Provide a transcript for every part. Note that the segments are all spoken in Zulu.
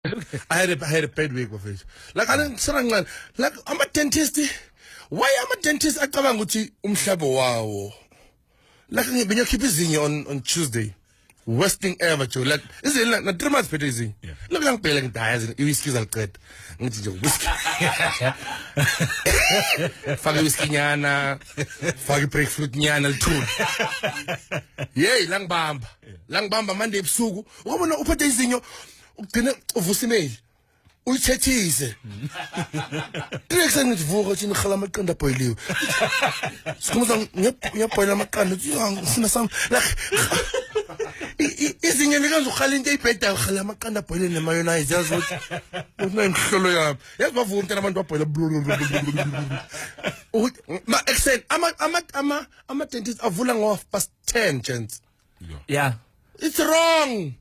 I had a bad week of it. Like I'm a dentist. Why am a dentist? I come ukuthi umhlabo wawo. Like when you keep izinyo on Tuesday. Worst thing ever, Joe. Like is it like 3 months better easy? Look lang pela ngidaya whiskey zalqed. Ngithi nje whiskey. Faka whiskey nyana, faka breakfruit nyana lithuba. Yey langbamba manje ebusuku. Ubona uphethe izinyo ugcina uvusa imali. Uyithethise. Direkse ngivuka ukuthi ngikhala amaqanda boiliwe. Sikhumza ngiyabhoyila amaqanda uthi ngifuna sami like izinyo likanze ukhala into eyibhedayo ukhala amaqanda boilile nemayonnaise yazi ukuthi unenhlolo yami. Yazi bavuka umntana abantu babhoyila. Ma extend ama dentist avula ngo10 gents. Yeah. It's wrong.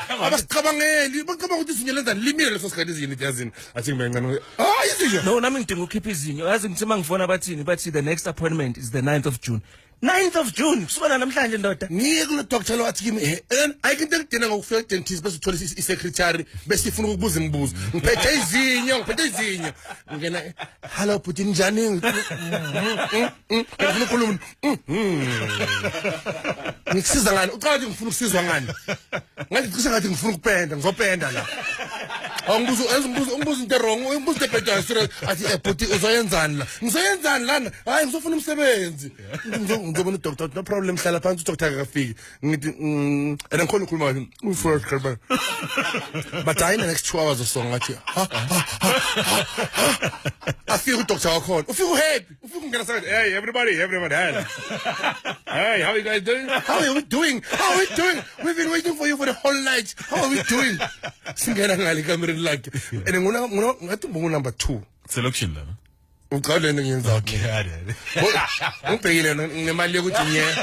Abasicabangeli bacabanga ukuthi izinyo lenza limile leso sikhathi izinyo yazini athi ngimengane izinyo no nami ngidinga ukhipha izinyo yazi ngithi mangifona bathi the next appointment is the 9th of June. 9th of June kusukela namhlanje ndoda ngiye kulo doctor lo athi kimi ayikho ngidina ngokufika dentist bese uthola secretary bese ifuna ukubuza imibuzo ngiphethe izinyo ngena hello bhuti njani ngifuna ukukhuluma ngikusiza ngani uqala ukuthi ngifuna ukusizwa ngani ngathi cishe ngathi ngifuna ukupenda ngizopenda la umbuzo into wrong umbuzo ebhedayo serious athi bhuti uzoyenzani la ngizoyenzani lana hayi ngizofuna umsebenzi ngizobona udoctor no problem hlala phansi udoctor akafiki ngithi and ngikhona ukukhuluma ufirst call but I in the next 2 hours or so ngathi afika udoctor wakhona ufika happy ufika ngena sathi hey everybody hey how you guys doing how are we doing we've been waiting for you for the whole night how are we doing singena ngale kamereni lakhe and ngathi number 2 selection la uqale ngiyenza okay ubhekile nemali yokuthi nye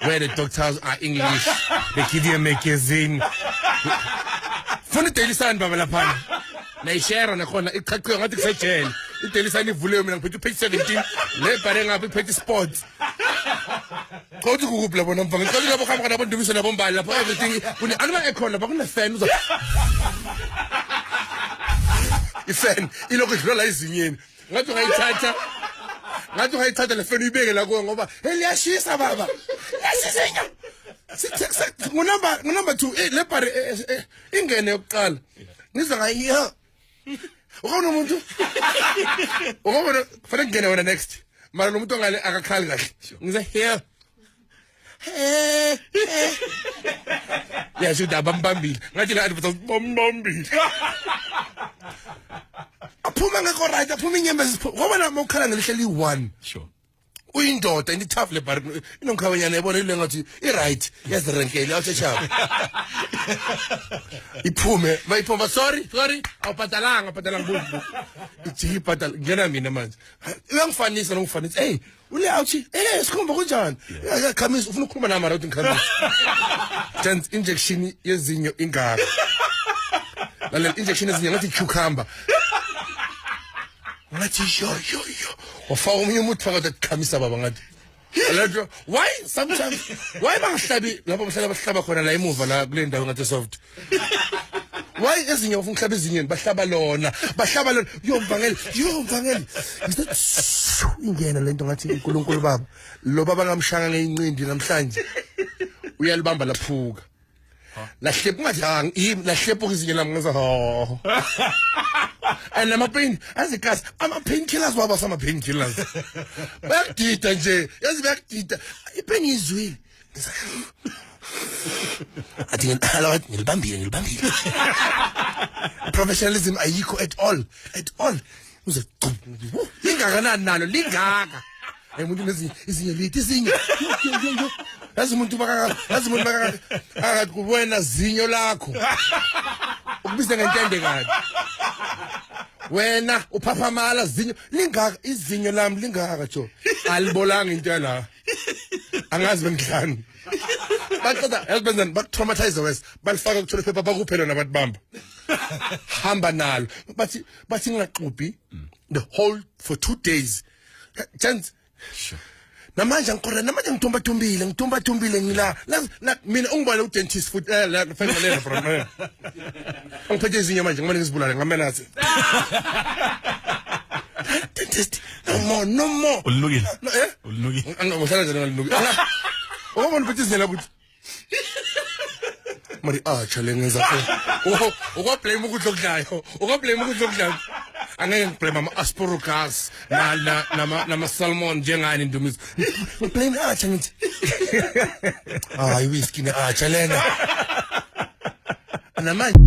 where the doctors are English they give you a magazine funa Daily Sun baba lapha na ishare nakhona iqhaqhiwe ngathi kusejele iDaily Sun ivule mina ngiphethe page 17 lebhare ngapha iphethe sports Kodwa kukuphi lapho namfanga ngicela lapho khamba kana bondumiso nabo mbali lapho everything kuni anima aircon lapho kuna fan uzo ifan ilokho idlola izinyeni ngathi ungayithatha le fan uyibeke la kuwe ngoba liyashisa baba yasizinyo number 2 le bhare ingene yokuqala ngizwa ngayiya ukona umuntu ukona kufanele ngene wena next mara lo muntu ngale akakhali kahle ngize here yeah should bambambili ngathi la advertise bambambili aphuma ngekho right aphuma inyembezi ngoba nami ukhala ngelihleli 1 sure uyindoda into tough le bar inomkhawanyana yabona ile ngathi I right yazirenkele awuthechaba iphume mayiphuma sorry awupatalanga bubu ithi patal ngena mina manje uyangifanisa nongifanisa hey ule awuthi sikhomba kunjani yakhamisa ufuna ukukhuluma nami mara uthi ngikhamisa chance injection yezinyo ingaka la injection yezinyo ngathi cucumber ngathi yo wafaka umunye umuntu phakathi kukhamisa baba ngathi why sometimes why bangahlabi lapho mhlala bahlaba khona la emuva la kule ndawo ngathi soft why ezinye ufuna ukuhlaba izinyeni bahlaba lona yomvangeli ingena lento ngathi uNkulunkulu baba lo baba ngamshanga ngeincindi namhlanje uyalibamba laphuka lahlepha ngathi lahlepha izinyo lami ngaza and ama-pain azikasi ama-painkillers waba sama-painkillers bayakudida nje yazi bayakudida ipain izwile athi ngilibambile professionalism ayikho at all uze lingakanani nalo lingaka umuntu izinyo lithi izinyo yazi umuntu baka kuwena zinyo lakho ukubiza ngentende kabi wena uphaphamala zinyo lingaka izinyo lami lingaka jo alibolanga into la angazi bengihlani baqeda yabenzani bakutraumatize wes balifaka kuthole phepha bakuphela nabantu bamba hamba nalo bathi ngingaxubhi the whole for 2 days chance namanje ngikhona namanje ngithombathombile ngila la mina ungibale udentist futhi la fanele from ngiphethe izinyo manje ngimane ngizibulale ngamenathi dentist no more Ulunukile. eh Ulunukile. angihlala nje ngalunukile ubona ukuthi izela ukuthi mari chale ngenza blame ukudla okudlayo angeke ngiblame ama asparagus nama salmon njengani ndumizi blame ngithi hayi whiskey na chalena namanje